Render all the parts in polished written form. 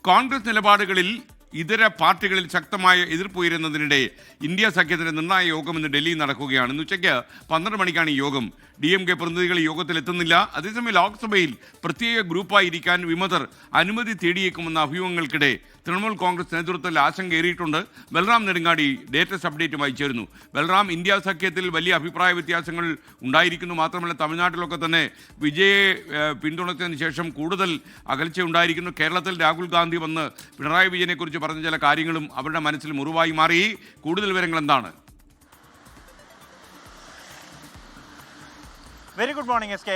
കോൺഗ്രസ് നിലപാടുകളിൽ ഇതര പാർട്ടികളിൽ ശക്തമായ എതിർപ്പുയരുന്നതിനിടെ ഇന്ത്യ സഖ്യത്തിന്റെ നിർണായക യോഗം ഇന്ന് ഡൽഹിയിൽ നടക്കുകയാണ്. ഇന്ന് ഉച്ചയ്ക്ക് 12 മണിക്കാണ് ഈ യോഗം. DMK പ്രതിനിധികൾ ഈ യോഗത്തിൽ എത്തുന്നില്ല. അതേസമയം ലോക്സഭയിൽ പ്രത്യേക ഗ്രൂപ്പായിരിക്കാൻ വിമതർ അനുമതി തേടിയേക്കുമെന്ന അഭ്യൂഹങ്ങൾക്കിടെ തൃണമൂൽ കോൺഗ്രസ് നേതൃത്വത്തിൽ ആശങ്കയേറിയിട്ടുണ്ട്. ബൽറാം നെടുങ്ങാടി ലേറ്റസ്റ്റ് അപ്ഡേറ്റുമായി ചേരുന്നു. ബൽറാം, ഇന്ത്യ സഖ്യത്തിൽ വലിയ അഭിപ്രായ വ്യത്യാസങ്ങൾ ഉണ്ടായിരിക്കുന്നു. മാത്രമല്ല തമിഴ്നാട്ടിലൊക്കെ തന്നെ വിജയെ പിന്തുണച്ചതിന് ശേഷം കൂടുതൽ അകൽച്ച ഉണ്ടായിരിക്കുന്നു. കേരളത്തിൽ രാഹുൽ ഗാന്ധി വന്ന് പിണറായി വിജയനെക്കുറിച്ച് പറഞ്ഞ ചില കാര്യങ്ങളും അവരുടെ മനസ്സിൽ മുറിവായി മാറി. കൂടുതൽ വിവരങ്ങൾ എന്താണ്? Very good morning S K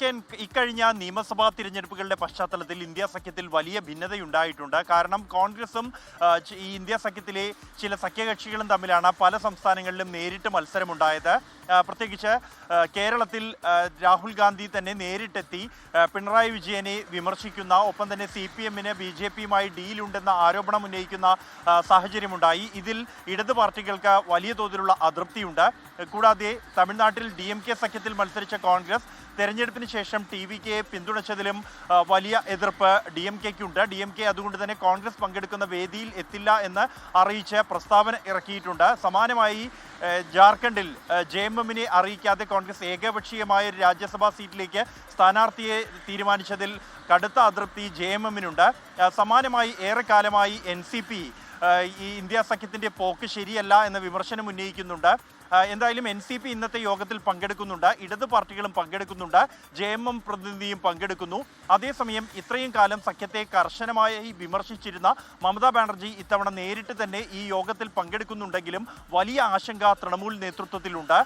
N. ഇക്കഴിഞ്ഞ നിയമസഭാ തിരഞ്ഞെടുപ്പുകളുടെ പശ്ചാത്തലത്തിൽ ഇന്ത്യ സഖ്യത്തിൽ വലിയ ഭിന്നതയുണ്ടായിട്ടുണ്ട്. കാരണം കോൺഗ്രസും ഈ ഇന്ത്യ സഖ്യത്തിലെ ചില സഖ്യകക്ഷികളും തമ്മിലാണ് പല സംസ്ഥാനങ്ങളിലും നേരിട്ട് മത്സരമുണ്ടായത്. പ്രത്യേകിച്ച് കേരളത്തിൽ രാഹുൽ ഗാന്ധി തന്നെ നേരിട്ടെത്തി പിണറായി വിജയനെ വിമർശിക്കുന്ന, ഒപ്പം തന്നെ CPM-ന് BJP-യുമായി ഡീലുണ്ടെന്ന ആരോപണം ഉന്നയിക്കുന്ന സാഹചര്യമുണ്ടായി. ഇതിൽ ഇടത് പാർട്ടികൾക്ക് വലിയ തോതിലുള്ള അതൃപ്തിയുണ്ട്. കൂടാതെ തമിഴ്നാട്ടിൽ DMK സഖ്യത്തിൽ മത്സരിച്ച കോൺഗ്രസ് തെരഞ്ഞെടുപ്പിന് ശേഷം TVKയെ പിന്തുണച്ചതിലും വലിയ എതിർപ്പ് DMK-ക്കുണ്ട്. DMK അതുകൊണ്ട് തന്നെ കോൺഗ്രസ് പങ്കെടുക്കുന്ന വേദിയിൽ എത്തില്ല എന്ന് അറിയിച്ച് പ്രസ്താവന ഇറക്കിയിട്ടുണ്ട്. സമാനമായി ജാർഖണ്ഡിൽ JMM-നെ അറിയിക്കാതെ കോൺഗ്രസ് ഏകപക്ഷീയമായ ഒരു രാജ്യസഭാ സീറ്റിലേക്ക് സ്ഥാനാർത്ഥിയെ തീരുമാനിച്ചതിൽ കടുത്ത അതൃപ്തി JMM-നുണ്ട്. സമാനമായി ഏറെക്കാലമായി NCP ഈ ഇന്ത്യ സഖ്യത്തിൻ്റെ പോക്ക് ശരിയല്ല എന്ന വിമർശനം ഉന്നയിക്കുന്നുണ്ട്. എന്തായാലും NCP ഇന്നത്തെ യോഗത്തിൽ പങ്കെടുക്കുന്നുണ്ട്. ഇടത് പാർട്ടികളും പങ്കെടുക്കുന്നുണ്ട്. JMM പ്രതിനിധിയും പങ്കെടുക്കുന്നു. അതേസമയം ഇത്രയും കാലം സഖ്യത്തെ കർശനമായി വിമർശിച്ചിരുന്ന മമതാ ബാനർജി ഇത്തവണ നേരിട്ട് തന്നെ ഈ യോഗത്തിൽ പങ്കെടുക്കുന്നുണ്ടെങ്കിലും വലിയ ആശങ്ക തൃണമൂൽ നേതൃത്വത്തിലുണ്ട്.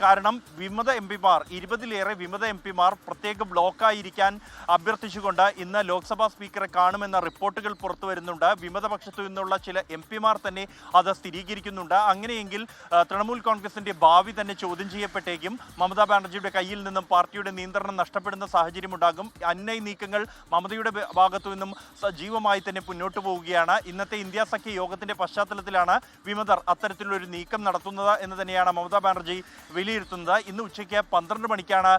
കാരണം വിമത MP-മാർ 20-ലേറെ വിമത MP-മാർ പ്രത്യേക ബ്ലോക്കായിരിക്കാൻ അഭ്യർത്ഥിച്ചുകൊണ്ട് ഇന്ന് ലോക്സഭാ സ്പീക്കറെ കാണുമെന്ന റിപ്പോർട്ടുകൾ പുറത്തു വരുന്നുണ്ട്. വിമതപക്ഷത്തു നിന്നുള്ള ചില MP-മാർ തന്നെ അത് സ്ഥിരീകരിക്കുന്നുണ്ട്. അങ്ങനെയെങ്കിൽ തൃണമൂൽ കോൺഗ്രസിന്റെ ഭാവി തന്നെ ചോദ്യം ചെയ്യപ്പെട്ടേക്കും. മമതാ ബാനർജിയുടെ കയ്യിൽ നിന്നും പാർട്ടിയുടെ നിയന്ത്രണം നഷ്ടപ്പെടുന്ന സാഹചര്യമുണ്ടാകും. അന്നയ നീക്കങ്ങൾ മമതയുടെ ഭാഗത്തു നിന്നും സജീവമായി തന്നെ മുന്നോട്ട് പോവുകയാണ്. ഇന്നത്തെ ഇന്ത്യ സഖ്യ യോഗത്തിന്റെ പശ്ചാത്തലത്തിലാണ് വിമതർ അത്തരത്തിലൊരു നീക്കം നടത്തുന്നത് എന്ന് തന്നെയാണ് മമതാ ബാനർജി വിലയിരുത്തുന്നത്. ഇന്ന് ഉച്ചയ്ക്ക് 12 മണിക്കാണ്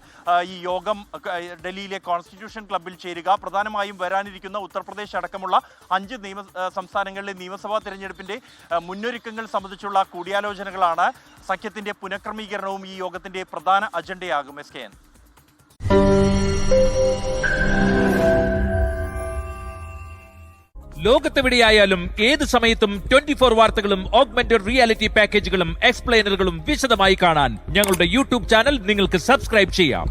ഈ യോഗം ഡൽഹിയിലെ കോൺസ്റ്റിറ്റ്യൂഷൻ ക്ലബ്ബിൽ ചേരുക. പ്രധാനമായും വരാനിരിക്കുന്ന ഉത്തർപ്രദേശ് അടക്കമുള്ള 5 സംസ്ഥാനങ്ങളിലെ നിയമസഭാ തെരഞ്ഞെടുപ്പിന്റെ മുന്നൊരുക്കങ്ങൾ സംബന്ധിച്ചുള്ള കൂടിയാലോചനകളാണ്. സഖ്യത്തിന്റെ പുനഃക്രമീകരണവും ഈ യോഗത്തിന്റെ പ്രധാന അജണ്ടയാകും. SKN. ലോകത്തെവിടെയായാലും ഏത് സമയത്തും 24 വാർത്തകളും ഓഗ്മെന്റഡ് റിയാലിറ്റി പാക്കേജുകളും എക്സ്പ്ലെയിനറുകളും വിശദമായി കാണാൻ ഞങ്ങളുടെ YouTube ചാനൽ നിങ്ങൾക്ക് സബ്സ്ക്രൈബ് ചെയ്യാം.